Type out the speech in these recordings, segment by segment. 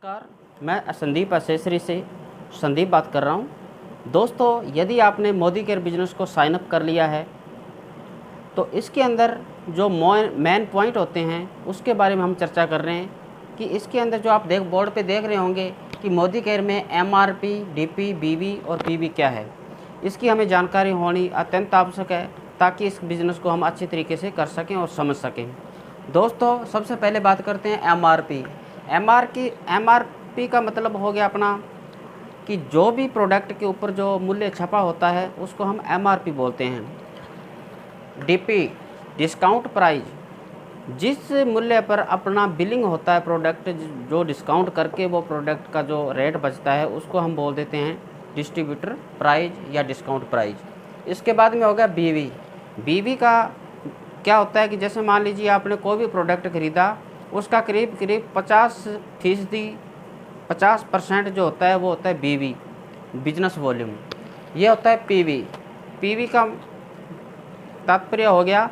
नमस्कार, मैं संदीप एसेसरी से संदीप बात कर रहा हूं। दोस्तों, यदि आपने मोदी केयर बिजनेस को साइन अप कर लिया है तो इसके अंदर जो मेन पॉइंट होते हैं उसके बारे में हम चर्चा कर रहे हैं कि इसके अंदर जो आप बोर्ड पे देख रहे होंगे कि मोदी केयर में एमआरपी, डीपी, बीवी और पीवी क्या है, इसकी हमें जानकारी होनी अत्यंत आवश्यक है ताकि इस बिज़नेस को हम अच्छी तरीके से कर सकें और समझ सकें। दोस्तों, सबसे पहले बात करते हैं एमआरपी। एमआरपी का मतलब हो गया अपना कि जो भी प्रोडक्ट के ऊपर जो मूल्य छपा होता है उसको हम एमआरपी बोलते हैं। डीपी, डिस्काउंट प्राइस, जिस मूल्य पर अपना बिलिंग होता है प्रोडक्ट, जो डिस्काउंट करके वो प्रोडक्ट का जो रेट बचता है उसको हम बोल देते हैं डिस्ट्रीब्यूटर प्राइस या डिस्काउंट प्राइस। इसके बाद में हो गया बीवी। बीवी का क्या होता है कि जैसे मान लीजिए आपने कोई भी प्रोडक्ट ख़रीदा, उसका करीब 50% जो होता है वो होता है बीवी, बिजनेस वॉल्यूम। ये होता है पीवी। पीवी का तात्पर्य हो गया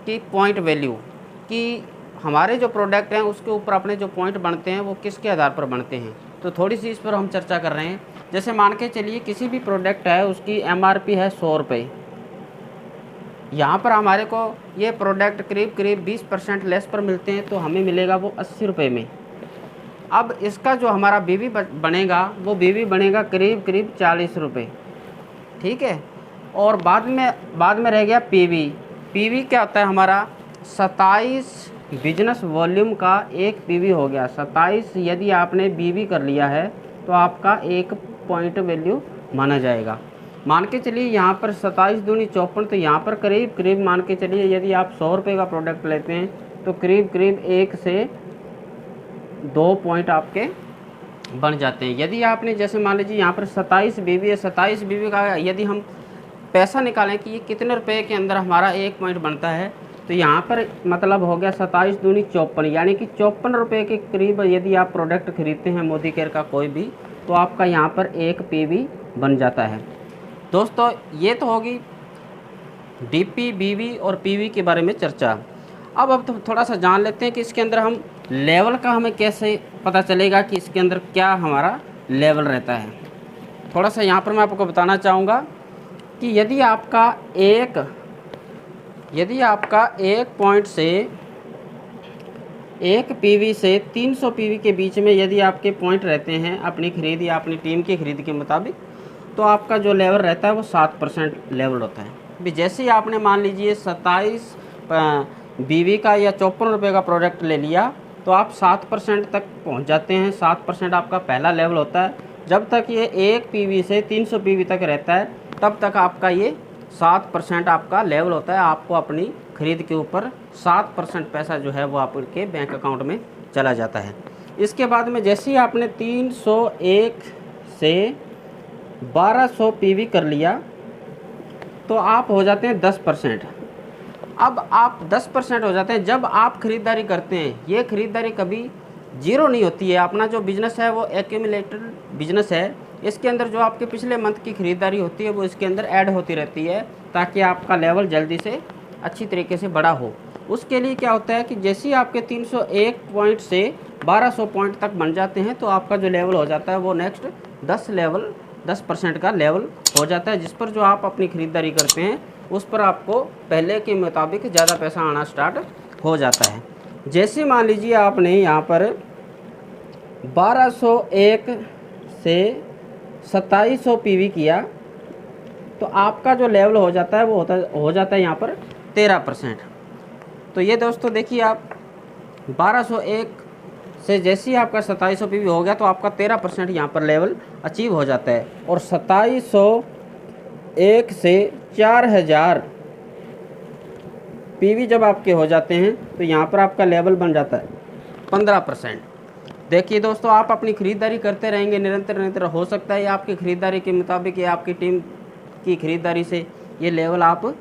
कि पॉइंट वैल्यू, कि हमारे जो प्रोडक्ट हैं उसके ऊपर अपने जो पॉइंट बनते हैं वो किसके आधार पर बनते हैं। तो थोड़ी सी इस पर हम चर्चा कर रहे हैं। जैसे मान के चलिए किसी भी प्रोडक्ट है, उसकी एमआरपी है 100 रुपये। यहाँ पर हमारे को ये प्रोडक्ट करीब 20% लेस पर मिलते हैं तो हमें मिलेगा वो 80 रुपये में। अब इसका जो हमारा बीवी बनेगा वो बीवी बनेगा करीब 40 रुपये, ठीक है। और बाद में रह गया पीवी। पीवी क्या होता है हमारा 27 बिजनेस वॉल्यूम का एक पीवी हो गया। 27 यदि आपने बीवी कर लिया है तो आपका एक पॉइंट वैल्यू माना जाएगा। मान के चलिए यहाँ पर 27 दूनी 54, तो यहाँ पर करीब मान के चलिए यदि आप 100 रुपये का प्रोडक्ट लेते हैं तो करीब 1 से 2 पॉइंट आपके बन जाते हैं। यदि आपने जैसे मान लीजिए यहाँ पर 27 बीवी है, 27 बीवी का यदि हम पैसा निकालें कि ये कितने रुपए के अंदर हमारा एक पॉइंट बनता है, तो यहाँ पर मतलब हो गया 27 दूनी 54, यानी कि 54 रुपये के करीब यदि आप प्रोडक्ट खरीदते हैं मोदी केयर का कोई भी, तो आपका यहाँ पर एक पीवी बन जाता है। दोस्तों, ये तो होगी डीपी, बीवी और पीवी के बारे में चर्चा। अब तो थोड़ा सा जान लेते हैं कि इसके अंदर हम लेवल का हमें कैसे पता चलेगा कि इसके अंदर क्या हमारा लेवल रहता है। थोड़ा सा यहाँ पर मैं आपको बताना चाहूँगा कि यदि आपका एक पॉइंट से एक पीवी से 300 पीवी के बीच में यदि आपके पॉइंट रहते हैं अपनी खरीद या अपनी टीम की खरीद के मुताबिक, तो आपका जो लेवल रहता है वो 7% लेवल होता है। भी जैसे ही आपने मान लीजिए 27 बीवी का या 54 रुपये का प्रोडक्ट ले लिया तो आप 7% तक पहुंच जाते हैं। 7% आपका पहला लेवल होता है। जब तक ये एक पीवी से 300 पीवी तक रहता है तब तक आपका ये 7% आपका लेवल होता है। आपको अपनी खरीद के ऊपर 7% पैसा जो है वो आपके बैंक अकाउंट में चला जाता है। इसके बाद में जैसे ही आपने 301 से 1200 पीवी कर लिया तो आप हो जाते हैं 10%। अब आप 10% हो जाते हैं जब आप ख़रीदारी करते हैं। ये ख़रीदारी कभी जीरो नहीं होती है। अपना जो बिज़नेस है वो एक्यूमुलेटेड बिज़नेस है। इसके अंदर जो आपके पिछले मंथ की ख़रीदारी होती है वो इसके अंदर ऐड होती रहती है ताकि आपका लेवल जल्दी से अच्छी तरीके से बड़ा हो। उसके लिए क्या होता है कि जैसे ही आपके 301 पॉइंट से 1200 पॉइंट तक बन जाते हैं तो आपका जो लेवल हो जाता है वो नेक्स्ट 10% का लेवल हो जाता है, जिस पर जो आप अपनी ख़रीदारी करते हैं उस पर आपको पहले के मुताबिक ज़्यादा पैसा आना स्टार्ट हो जाता है। जैसे मान लीजिए आपने यहाँ पर 1201 से 2700 पीवी किया तो आपका जो लेवल हो जाता है वो हो जाता है यहाँ पर 13%। तो ये दोस्तों देखिए, आप 1201 से जैसे ही आपका 2700 पीवी हो गया तो आपका 13% यहाँ पर लेवल अचीव हो जाता है। और 2701 से 4000 पीवी जब आपके हो जाते हैं तो यहाँ पर आपका लेवल बन जाता है 15%। देखिए दोस्तों, आप अपनी ख़रीदारी करते रहेंगे निरंतर। हो सकता है आपकी ख़रीदारी के मुताबिक या आपकी टीम की ख़रीदारी से ये लेवल आप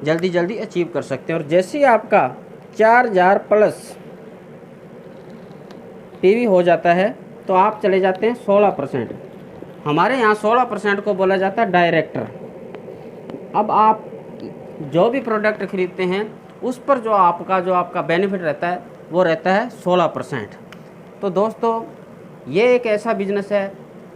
जल्दी अचीव कर सकते हैं। और जैसे ही आपका 4000 प्लस पीवी हो जाता है तो आप चले जाते हैं 16%। हमारे यहाँ 16% को बोला जाता है डायरेक्टर। अब आप जो भी प्रोडक्ट खरीदते हैं उस पर जो आपका बेनिफिट रहता है वो रहता है 16%। तो दोस्तों, ये एक ऐसा बिजनेस है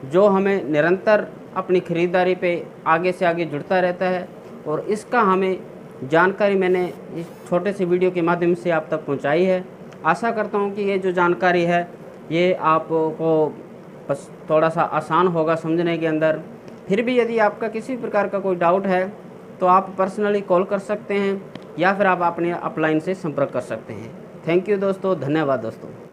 जो हमें निरंतर अपनी ख़रीदारी पे आगे से आगे जुड़ता रहता है, और इसका हमें जानकारी मैंने इस छोटे से वीडियो के माध्यम से आप तक पहुंचाई है। आशा करता हूं कि ये जो जानकारी है ये आपको बस थोड़ा सा आसान होगा समझने के अंदर। फिर भी यदि आपका किसी प्रकार का कोई डाउट है तो आप पर्सनली कॉल कर सकते हैं या फिर आप अपने अपलाइन से संपर्क कर सकते हैं। थैंक यू दोस्तों, धन्यवाद दोस्तों।